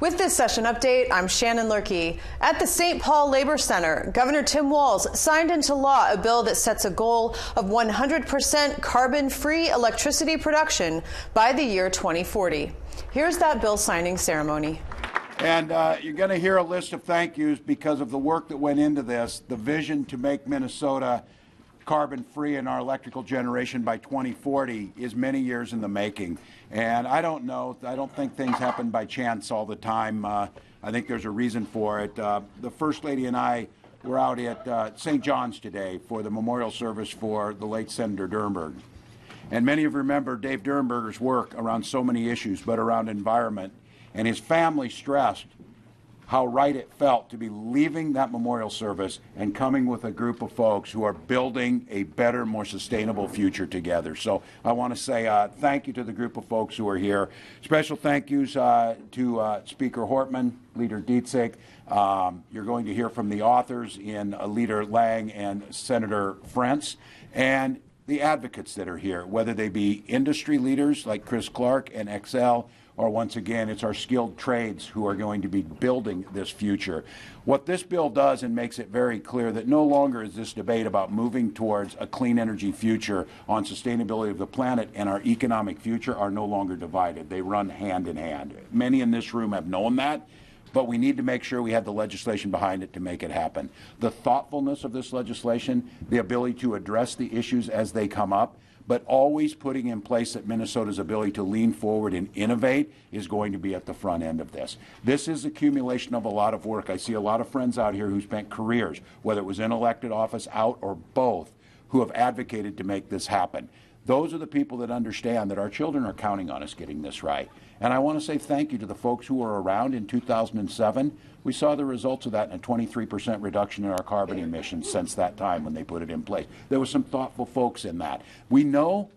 With this session update, I'm Shannon Lurkey. At the St. Paul Labor Center, Governor Tim Walz signed into law a bill that sets a goal of 100% carbon-free electricity production by the year 2040. Here's that bill signing ceremony. And you're going to hear a list of thank yous because of the work that went into this, the vision to make Minnesota carbon-free in our electrical generation by 2040 is many years in the making. And I don't think things happen by chance all the time. I think there's a reason for it. The First Lady and I were out at St. John's today for the memorial service for the late Senator Durnberg. And many of you remember Dave Durnberger's work around so many issues, but around environment. And his family stressed how right it felt to be leaving that memorial service and coming with a group of folks who are building a better, more sustainable future together. So I want to say thank you to the group of folks who are here. Special thank yous to Speaker Hortman, Leader Dietzig. You're going to hear from the authors in Leader Lang and Senator Frentz, and the advocates that are here, whether they be industry leaders like Chris Clark and XL, or once again, it's our skilled trades who are going to be building this future. What this bill does and makes it very clear that no longer is this debate about moving towards a clean energy future on sustainability of the planet and our economic future are no longer divided. They run hand in hand. Many in this room have known that, but we need to make sure we have the legislation behind it to make it happen. The thoughtfulness of this legislation, the ability to address the issues as they come up, but always putting in place that Minnesota's ability to lean forward and innovate is going to be at the front end of this. This is accumulation of a lot of work. I see a lot of friends out here who spent careers, whether it was in elected office, out, or both, who have advocated to make this happen. Those are the people that understand that our children are counting on us getting this right. And I want to say thank you to the folks who were around in 2007. We saw the results of that in a 23% reduction in our carbon emissions since that time when they put it in place. There were some thoughtful folks in that. We know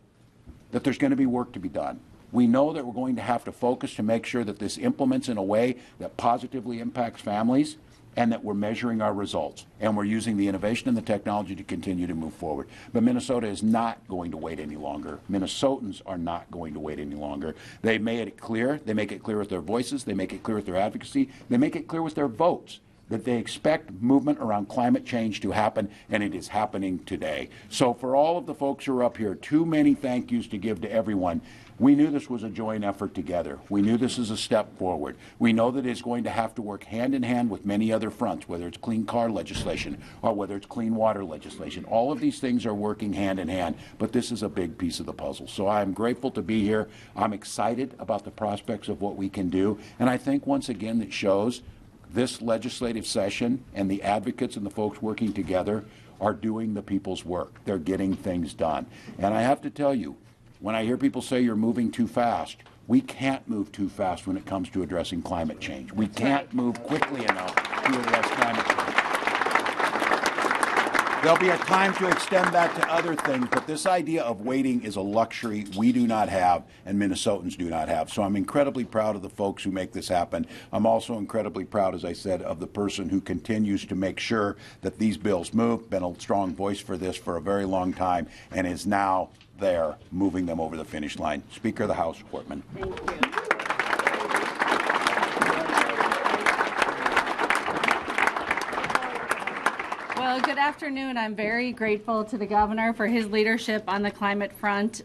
that there's going to be work to be done. We know that we're going to have to focus to make sure that this implements in a way that positively impacts families and that we're measuring our results. And we're using the innovation and the technology to continue to move forward. But Minnesota is not going to wait any longer. Minnesotans are not going to wait any longer. They made it clear. They make it clear with their voices. They make it clear with their advocacy. They make it clear with their votes that they expect movement around climate change to happen, and it is happening today. So for all of the folks who are up here, too many thank yous to give to everyone. We knew this was a joint effort together. We knew this is a step forward. We know that it's going to have to work hand in hand with many other fronts, whether it's clean car legislation or whether it's clean water legislation. All of these things are working hand in hand, but this is a big piece of the puzzle. So I'm grateful to be here. I'm excited about the prospects of what we can do, and I think once again that shows this legislative session and the advocates and the folks working together are doing the people's work. They're getting things done. And I have to tell you, when I hear people say you're moving too fast, we can't move too fast when it comes to addressing climate change. We can't move quickly enough to address climate change. There'll be a time to extend that to other things, but this idea of waiting is a luxury we do not have and Minnesotans do not have. So I'm incredibly proud of the folks who make this happen. I'm also incredibly proud, as I said, of the person who continues to make sure that these bills move, been a strong voice for this for a very long time, and is now there moving them over the finish line. Speaker of the House, Hortman. Thank you. Well, good afternoon. I'm very grateful to the governor for his leadership on the climate front.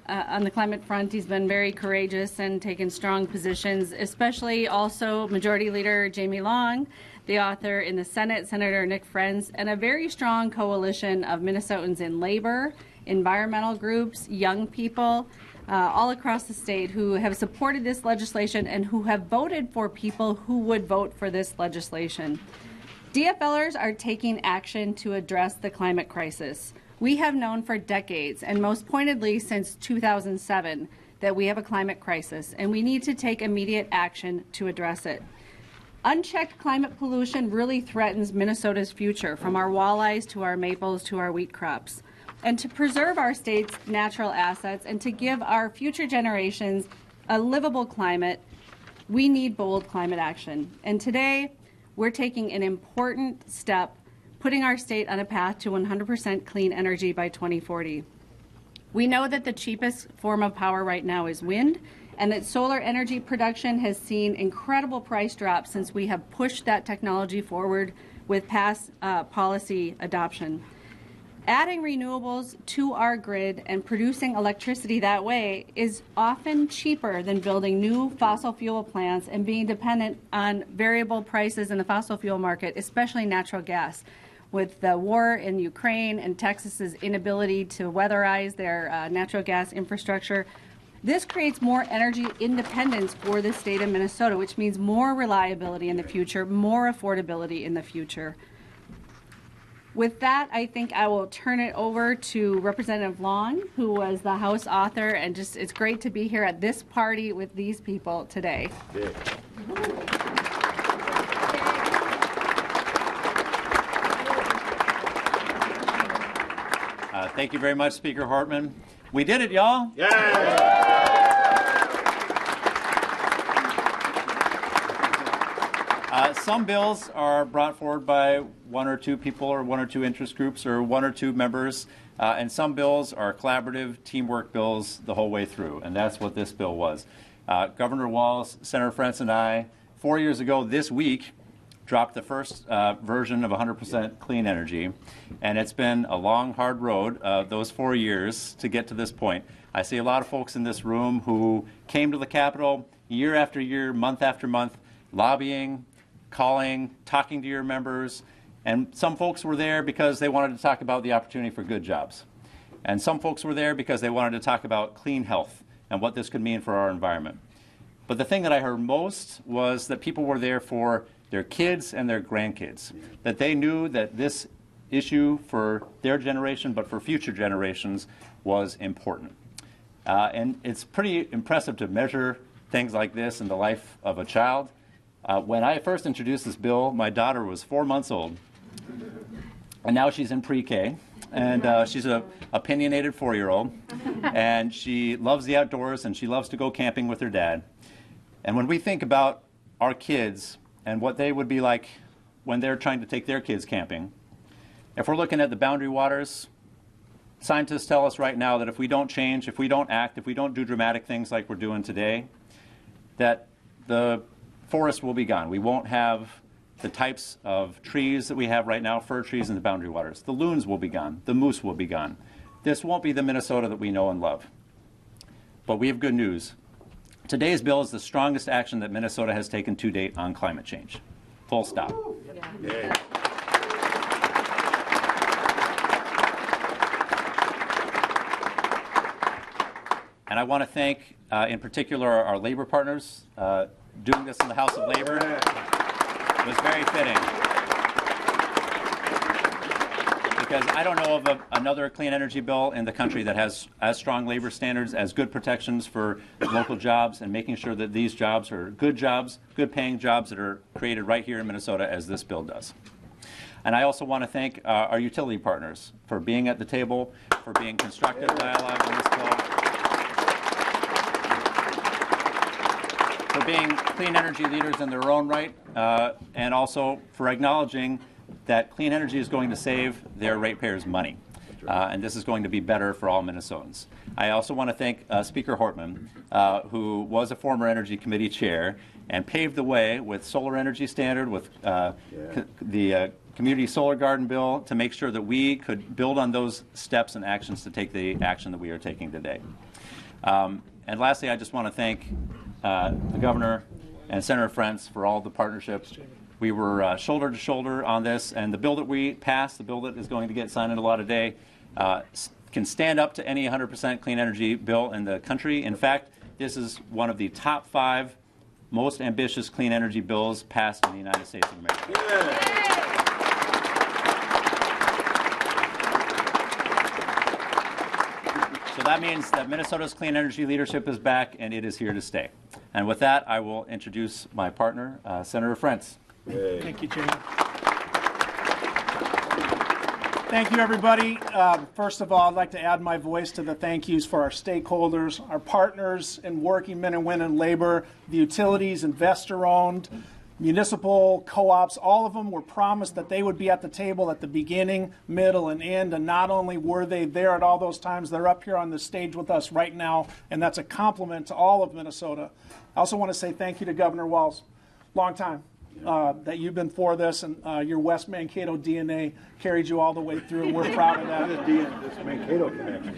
He's been very courageous and taken strong positions, especially also Majority Leader Jamie Long, the author in the Senate, Senator Nick Frentz, and a very strong coalition of Minnesotans in labor, environmental groups, young people, all across the state who have supported this legislation and who have voted for people who would vote for this legislation. DFLers are taking action to address the climate crisis. We have known for decades, and most pointedly since 2007, that we have a climate crisis, and we need to take immediate action to address it. Unchecked climate pollution really threatens Minnesota's future, from our walleyes to our maples to our wheat crops. And to preserve our state's natural assets and to give our future generations a livable climate, we need bold climate action. And today, we're taking an important step, putting our state on a path to 100% clean energy by 2040. We know that the cheapest form of power right now is wind, and that solar energy production has seen incredible price drops since we have pushed that technology forward with past policy adoption. Adding renewables to our grid and producing electricity that way is often cheaper than building new fossil fuel plants and being dependent on variable prices in the fossil fuel market, especially natural gas. With the war in Ukraine and Texas's inability to weatherize their natural gas infrastructure, this creates more energy independence for the state of Minnesota, which means more reliability in the future, more affordability in the future. With that, I think I will turn it over to Representative Long, who was the House author, and just it's great to be here at this party with these people today. Yeah. Thank you very much, Speaker Hartman. We did it, y'all. Yeah. Some bills are brought forward by one or two people or one or two interest groups or one or two members, and some bills are collaborative, teamwork bills the whole way through, and that's what this bill was. Governor Walz, Senator Frentz, and I, 4 years ago this week, dropped the first version of 100% clean energy, and it's been a long, hard road, those 4 years, to get to this point. I see a lot of folks in this room who came to the Capitol year after year, month after month, lobbying, calling, talking to your members, and some folks were there because they wanted to talk about the opportunity for good jobs. And some folks were there because they wanted to talk about clean health and what this could mean for our environment. But the thing that I heard most was that people were there for their kids and their grandkids, that they knew that this issue for their generation, but for future generations, was important. And it's pretty impressive to measure things like this in the life of a child. When I first introduced this bill, my daughter was 4 months old, and now she's in pre-K, and she's an opinionated 4-year-old, and she loves the outdoors, and she loves to go camping with her dad. And when we think about our kids and what they would be like when they're trying to take their kids camping, if we're looking at the boundary waters, scientists tell us right now that if we don't change, if we don't act, if we don't do dramatic things like we're doing today, that the forest will be gone. We won't have the types of trees that we have right now, fir trees in the boundary waters. The loons will be gone. The moose will be gone. This won't be the Minnesota that we know and love. But we have good news. Today's bill is the strongest action that Minnesota has taken to date on climate change. Full stop. Yeah. And I want to thank, in particular, our labor partners. Doing this in the House of Labor was very fitting. Because I don't know of another clean energy bill in the country that has as strong labor standards, as good protections for local jobs, and making sure that these jobs are good jobs, good paying jobs that are created right here in Minnesota, as this bill does. And I also want to thank our utility partners for being at the table, for being constructive dialogue on this bill, for being clean energy leaders in their own right, and also for acknowledging that clean energy is going to save their ratepayers money. And this is going to be better for all Minnesotans. I also want to thank Speaker Hartman, who was a former Energy Committee chair and paved the way with Solar Energy Standard, with the Community Solar Garden Bill, to make sure that we could build on those steps and actions to take the action that we are taking today. And lastly, I just want to thank the Governor and Senator Frentz for all the partnerships. We were shoulder to shoulder on this, and the bill that we passed, the bill that is going to get signed into law today, can stand up to any 100% clean energy bill in the country. In fact, this is one of the top 5 most ambitious clean energy bills passed in the United States of America. Yeah. So that means that Minnesota's clean energy leadership is back, and it is here to stay. And with that, I will introduce my partner, Senator Frentz. Hey. Thank you, Chair. Thank you, everybody. First of all, I'd like to add my voice to the thank yous for our stakeholders, our partners in working men and women in labor, the utilities, investor-owned, municipal co-ops, all of them were promised that they would be at the table at the beginning, middle, and end, and not only were they there at all those times, they're up here on the stage with us right now, and that's a compliment to all of Minnesota. I also want to say thank you to Governor Walz. Long time that you've been for this, and your West Mankato DNA carried you all the way through, and we're proud of that. This Mankato connection.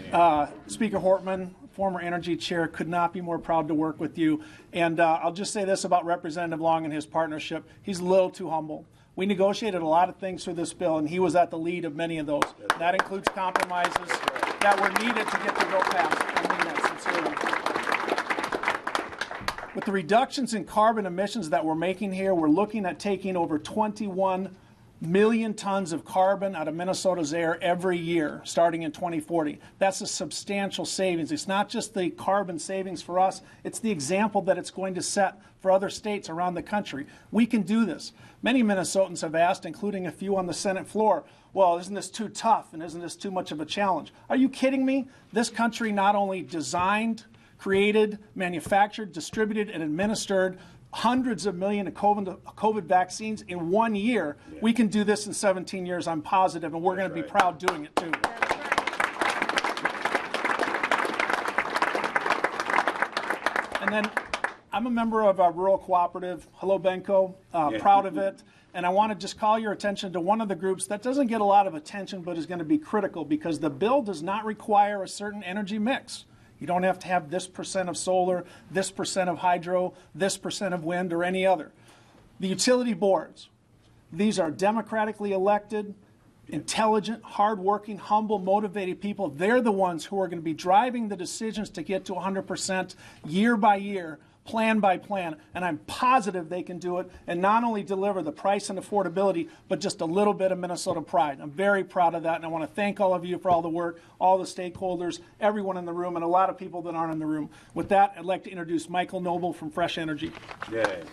Speaker Hortman, former Energy Chair, could not be more proud to work with you. And I'll just say this about Representative Long and his partnership. He's a little too humble. We negotiated a lot of things for this bill, and he was at the lead of many of those. That includes compromises that were needed to get the bill passed. I mean that sincerely. With the reductions in carbon emissions that we're making here, we're looking at taking over 21 million tons of carbon out of Minnesota's air every year, starting in 2040. That's a substantial savings. It's not just the carbon savings for us, it's the example that it's going to set for other states around the country. We can do this. Many Minnesotans have asked, including a few on the Senate floor, well, isn't this too tough and isn't this too much of a challenge? Are you kidding me? This country not only designed, created, manufactured, distributed, and administered hundreds of millions of COVID vaccines in 1 year. Yeah. We can do this in 17 years, I'm positive, and we're going to be proud doing it too. And then I'm a member of a rural cooperative, Hello Benko, proud of it. And I want to just call your attention to one of the groups that doesn't get a lot of attention but is going to be critical because the bill does not require a certain energy mix. You don't have to have this percent of solar, this percent of hydro, this percent of wind, or any other. The utility boards, these are democratically elected, intelligent, hardworking, humble, motivated people. They're the ones who are going to be driving the decisions to get to 100% year by year, plan by plan, and I'm positive they can do it and not only deliver the price and affordability, but just a little bit of Minnesota pride. I'm very proud of that, and I want to thank all of you for all the work, all the stakeholders, everyone in the room, and a lot of people that aren't in the room. With that, I'd like to introduce Michael Noble from Fresh Energy. Yay.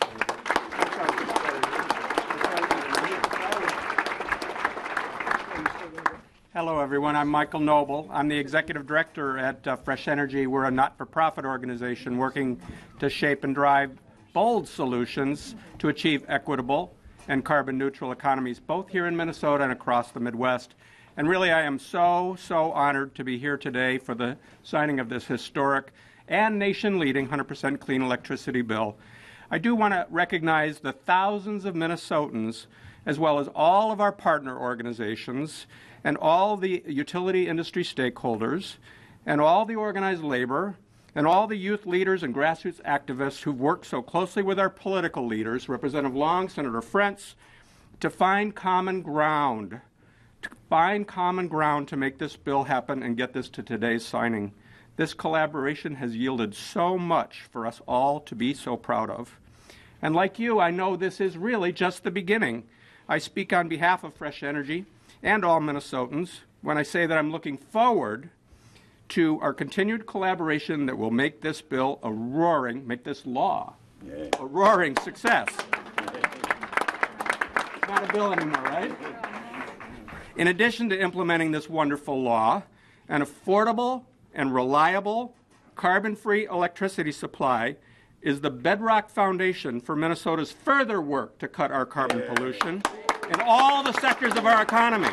Hello, everyone. I'm Michael Noble. I'm the Executive Director at Fresh Energy. We're a not-for-profit organization working to shape and drive bold solutions to achieve equitable and carbon-neutral economies, both here in Minnesota and across the Midwest. And really, I am so honored to be here today for the signing of this historic and nation-leading 100% clean electricity bill. I do want to recognize the thousands of Minnesotans, as well as all of our partner organizations, and all the utility industry stakeholders, and all the organized labor, and all the youth leaders and grassroots activists who've worked so closely with our political leaders, Representative Long, Senator Frentz, to find common ground, to make this bill happen and get this to today's signing. This collaboration has yielded so much for us all to be so proud of. And like you, I know this is really just the beginning. I speak on behalf of Fresh Energy and all Minnesotans when I say that I'm looking forward to our continued collaboration that will make this bill make this law a roaring success. It's not a bill anymore, right? In addition to implementing this wonderful law, an affordable and reliable carbon-free electricity supply is the bedrock foundation for Minnesota's further work to cut our carbon pollution in all the sectors of our economy.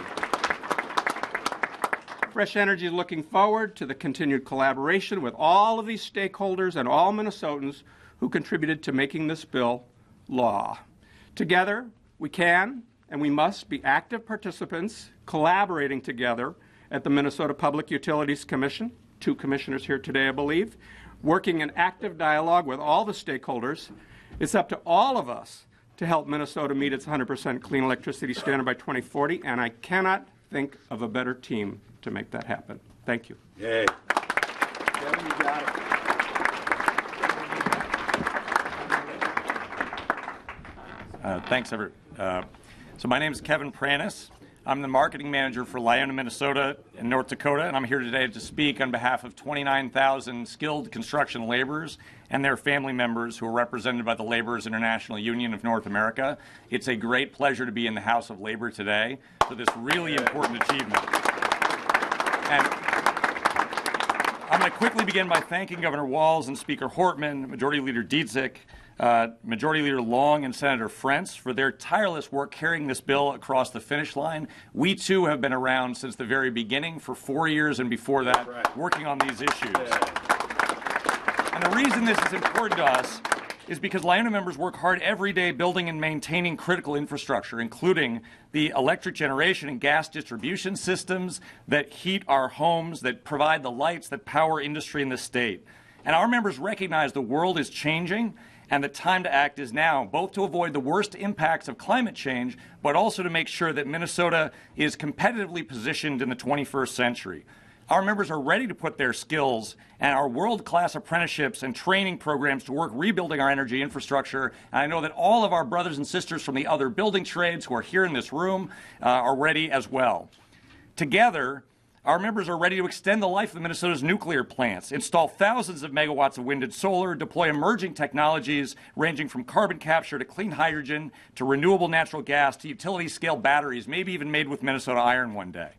Fresh Energy is looking forward to the continued collaboration with all of these stakeholders and all Minnesotans who contributed to making this bill law. Together, we can and we must be active participants collaborating together at the Minnesota Public Utilities Commission, 2 commissioners here today, I believe, working in active dialogue with all the stakeholders. It's up to all of us to help Minnesota meet its 100% clean electricity standard by 2040, and I cannot think of a better team to make that happen. Thank you. Yay. Kevin, you got it. Thanks, everyone. So my name is Kevin Pranis. I'm the marketing manager for Lyona, Minnesota and North Dakota, and I'm here today to speak on behalf of 29,000 skilled construction laborers and their family members who are represented by the Laborers International Union of North America. It's a great pleasure to be in the House of Labor today for this really important achievement. And I'm going to quickly begin by thanking Governor Walz and Speaker Hortman, Majority Leader Dietzick, Majority Leader Long, and Senator Frentz for their tireless work carrying this bill across the finish line. We, too, have been around since the very beginning for 4 years and before that, working on these issues. And the reason this is important to us is because LIONA members work hard every day building and maintaining critical infrastructure, including the electric generation and gas distribution systems that heat our homes, that provide the lights that power industry in the state. And our members recognize the world is changing and the time to act is now, both to avoid the worst impacts of climate change, but also to make sure that Minnesota is competitively positioned in the 21st century. Our members are ready to put their skills and our world-class apprenticeships and training programs to work rebuilding our energy infrastructure. And I know that all of our brothers and sisters from the other building trades who are here in this room are ready as well. Together, our members are ready to extend the life of Minnesota's nuclear plants, install thousands of megawatts of wind and solar, deploy emerging technologies ranging from carbon capture to clean hydrogen to renewable natural gas to utility-scale batteries, maybe even made with Minnesota iron one day.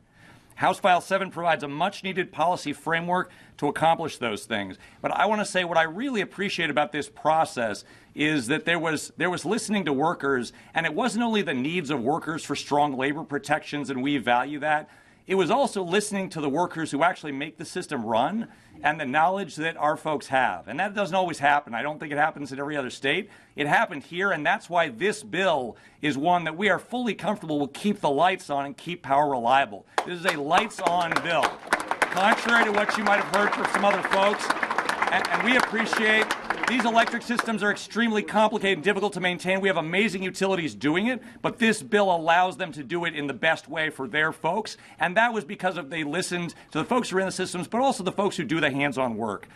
House File 7 provides a much-needed policy framework to accomplish those things. But I want to say what I really appreciate about this process is that there was listening to workers, and it wasn't only the needs of workers for strong labor protections, and we value that. It was also listening to the workers who actually make the system run and the knowledge that our folks have. And that doesn't always happen. I don't think it happens in every other state. It happened here, and that's why this bill is one that we are fully comfortable will keep the lights on and keep power reliable. This is a lights-on bill, contrary to what you might have heard from some other folks. And we appreciate these electric systems are extremely complicated and difficult to maintain. We have amazing utilities doing it, but this bill allows them to do it in the best way for their folks. And that was because they listened to the folks who are in the systems, but also the folks who do the hands-on work.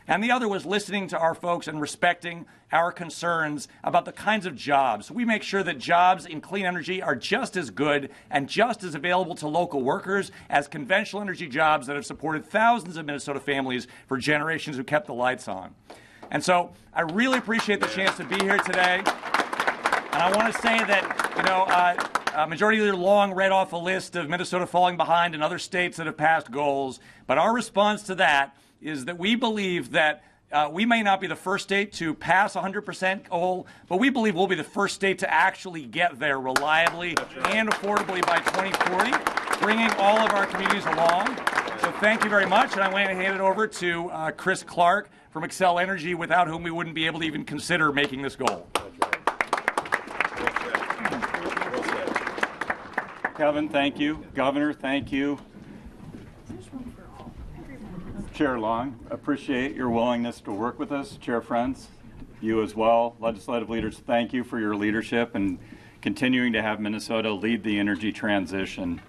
And the other was listening to our folks and respecting our concerns about the kinds of jobs. We make sure that jobs in clean energy are just as good and just as available to local workers as conventional energy jobs that have supported thousands of Minnesota families for generations who kept the lights on. And so I really appreciate the chance to be here today. And I want to say that, Majority Leader Long read off a list of Minnesota falling behind in other states that have passed goals. But our response to that is that we believe that we may not be the first state to pass 100% goal, but we believe we'll be the first state to actually get there reliably and affordably by 2040, bringing all of our communities along. So thank you very much. And I want to hand it over to Chris Clark from Xcel Energy, without whom we wouldn't be able to even consider making this goal. Kevin, thank you. Governor, thank you. Chair Long, appreciate your willingness to work with us. Chair Frentz, you as well. Legislative leaders, thank you for your leadership and continuing to have Minnesota lead the energy transition.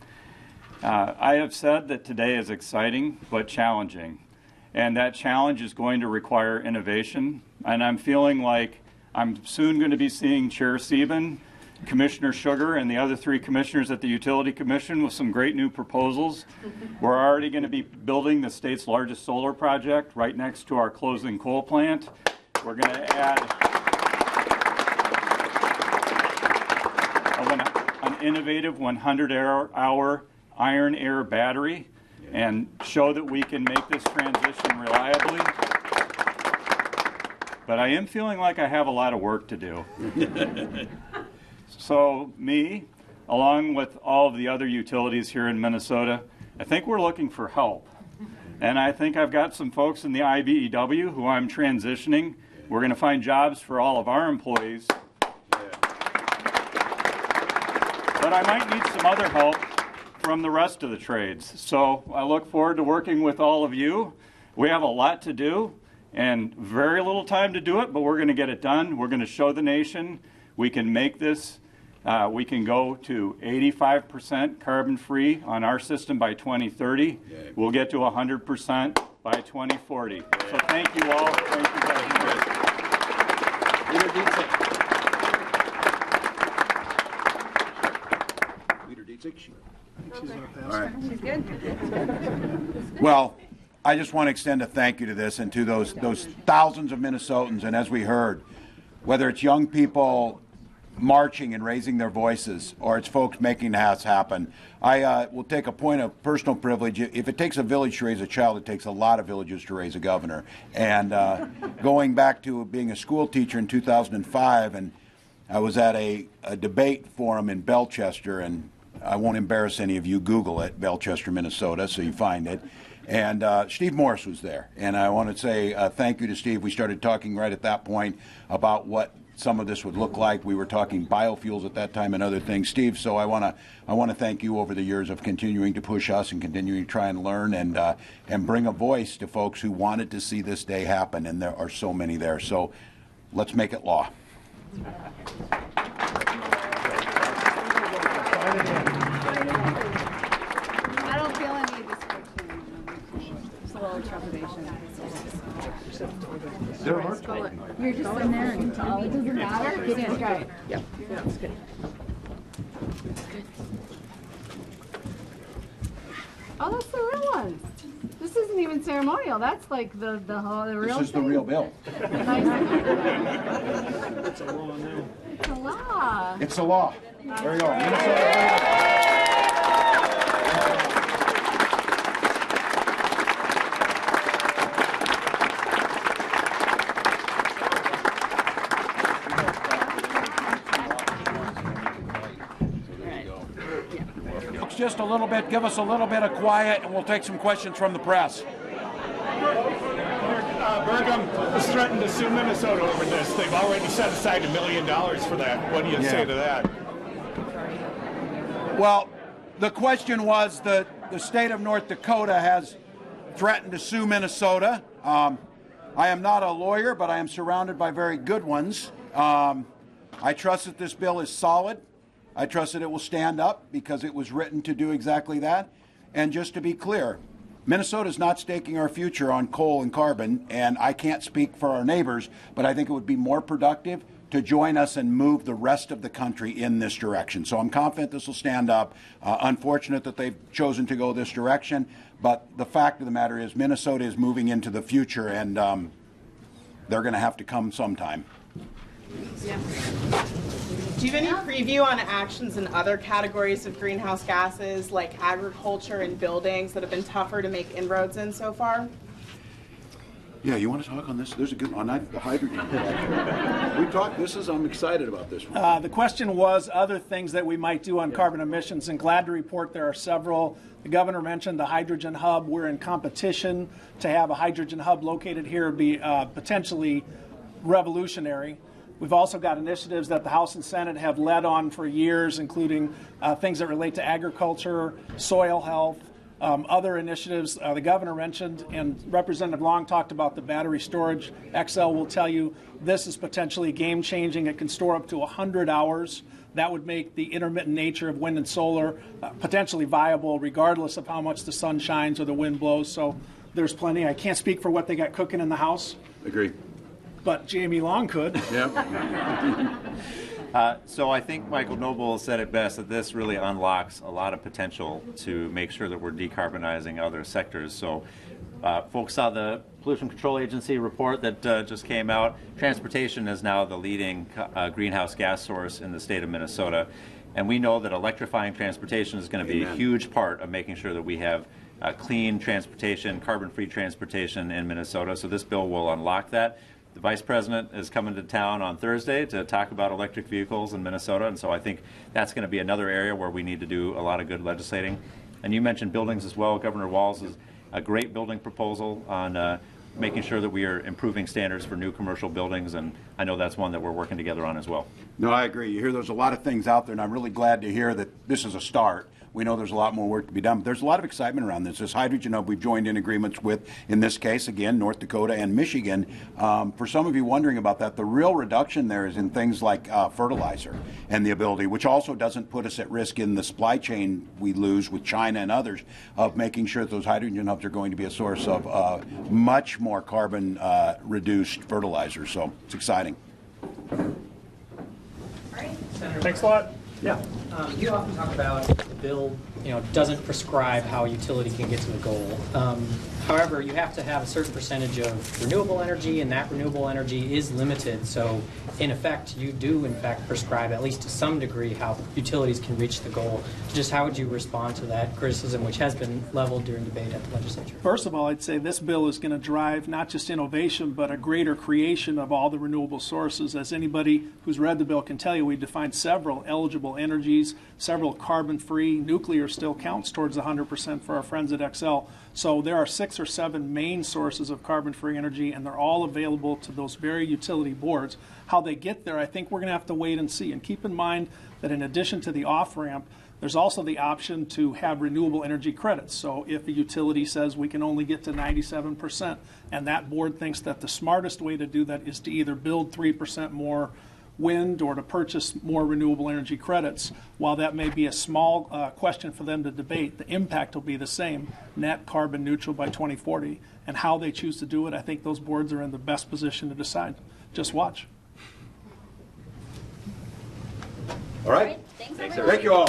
I have said that today is exciting but challenging. And that challenge is going to require innovation. And I'm feeling like I'm soon going to be seeing Chair Sieben, Commissioner Sugar, and the other three commissioners at the Utility Commission with some great new proposals. We're already going to be building the state's largest solar project right next to our closing coal plant. We're going to add an innovative 100-hour iron-air battery and show that we can make this transition reliably. But I am feeling like I have a lot of work to do. So me, along with all of the other utilities here in Minnesota, I think we're looking for help. And I think I've got some folks in the IBEW who I'm transitioning. We're going to find jobs for all of our employees. But I might need some other help from the rest of the trades. So I look forward to working with all of you. We have a lot to do and very little time to do it, but we're going to get it done. We're going to show the nation we can make this. We can go to 85% carbon-free on our system by 2030. We'll get to 100% by 2040. So thank you all. Thank you guys. Leader Dietzick. All right. She's good. Well, I just want to extend a thank you to this and to those thousands of Minnesotans. And as we heard, whether it's young people marching and raising their voices, or it's folks making this happen. I will take a point of personal privilege. If it takes a village to raise a child, it takes a lot of villages to raise a governor. And going back to being a school teacher in 2005, and I was at a debate forum in Belchester, and I won't embarrass any of you. Google it, Belchester, Minnesota, so you find it. And Steve Morris was there. And I want to say thank you to Steve. We started talking right at that point about what some of this would look like. We were talking biofuels at that time and other things. Steve, so I want to thank you over the years of continuing to push us and continuing to try and learn and bring a voice to folks who wanted to see this day happen, and there are so many there. So let's make it law. I don't feel any description. Just a little trepidation. You're just in there and tell me. It doesn't matter. Get in. Try it. Yeah, that's good. Oh, that's the real one. This isn't even ceremonial. That's like the real. This is the real bill. It's a law now. It's a law. It's a law. There you go. Just a little bit, give us a little bit of quiet, and we'll take some questions from the press. Burgum has threatened to sue Minnesota over this. They've already set aside $1 million for that. What do you say to that? Well, the question was the state of North Dakota has threatened to sue Minnesota. I am not a lawyer, but I am surrounded by very good ones. I trust that this bill is solid. I trust that it will stand up because it was written to do exactly that. And just to be clear, Minnesota is not staking our future on coal and carbon, and I can't speak for our neighbors, but I think it would be more productive to join us and move the rest of the country in this direction. So I'm confident this will stand up. Unfortunate that they've chosen to go this direction, but the fact of the matter is Minnesota is moving into the future, and they're going to have to come sometime. Yeah. Do you have any preview on actions in other categories of greenhouse gases like agriculture and buildings that have been tougher to make inroads in so far? Yeah, you want to talk on this? There's a good one. The hydrogen. We talked. I'm excited about this one. The question was other things that we might do on carbon emissions, and glad to report there are several. The governor mentioned the hydrogen hub. We're in competition to have a hydrogen hub located here. It'd be potentially revolutionary. We've also got initiatives that the House and Senate have led on for years, including things that relate to agriculture, soil health, other initiatives the governor mentioned, and Representative Long talked about the battery storage. XL will tell you this is potentially game-changing. It can store up to 100 hours. That would make the intermittent nature of wind and solar potentially viable regardless of how much the sun shines or the wind blows. So there's plenty. I can't speak for what they got cooking in the House. Agree. But Jamie Long could. Yeah. So I think Michael Noble said it best, that this really unlocks a lot of potential to make sure that we're decarbonizing other sectors. So folks saw the Pollution Control Agency report that just came out. Transportation is now the leading greenhouse gas source in the state of Minnesota. And we know that electrifying transportation is going to be a huge part of making sure that we have clean transportation, carbon-free transportation in Minnesota. So this bill will unlock that. The Vice President is coming to town on Thursday to talk about electric vehicles in Minnesota, and so I think that's going to be another area where we need to do a lot of good legislating. And you mentioned buildings as well. Governor Walz is a great building proposal on making sure that we are improving standards for new commercial buildings, and I know that's one that we're working together on as well. No, I agree. You hear there's a lot of things out there, and I'm really glad to hear that this is a start. We know there's a lot more work to be done, but there's a lot of excitement around this. This hydrogen hub we've joined in agreements with, in this case, again, North Dakota and Michigan. For some of you wondering about that, the real reduction there is in things like fertilizer and the ability, which also doesn't put us at risk in the supply chain we lose with China and others, of making sure that those hydrogen hubs are going to be a source of much more carbon reduced fertilizer. So it's exciting. All right, Senator. Thanks a lot. Yeah. You often talk about the bill doesn't prescribe how a utility can get to the goal. However, you have to have a certain percentage of renewable energy, and that renewable energy is limited. So, in effect, you do, in fact, prescribe, at least to some degree, how utilities can reach the goal. Just how would you respond to that criticism, which has been leveled during debate at the legislature? First of all, I'd say this bill is going to drive not just innovation, but a greater creation of all the renewable sources. As anybody who's read the bill can tell you, we defined several eligible energies, several carbon-free. Nuclear still counts towards 100% for our friends at Xcel. So there are 6 or 7 main sources of carbon-free energy, and they're all available to those very utility boards. How they get there, I think we're going to have to wait and see. And keep in mind that in addition to the off-ramp, there's also the option to have renewable energy credits. So if a utility says we can only get to 97%, and that board thinks that the smartest way to do that is to either build 3% more wind or to purchase more renewable energy credits, while that may be a small question for them to debate, the impact will be the same, net carbon neutral by 2040. And how they choose to do it, I think those boards are in the best position to decide. Just watch. All right. Thanks Thank you all.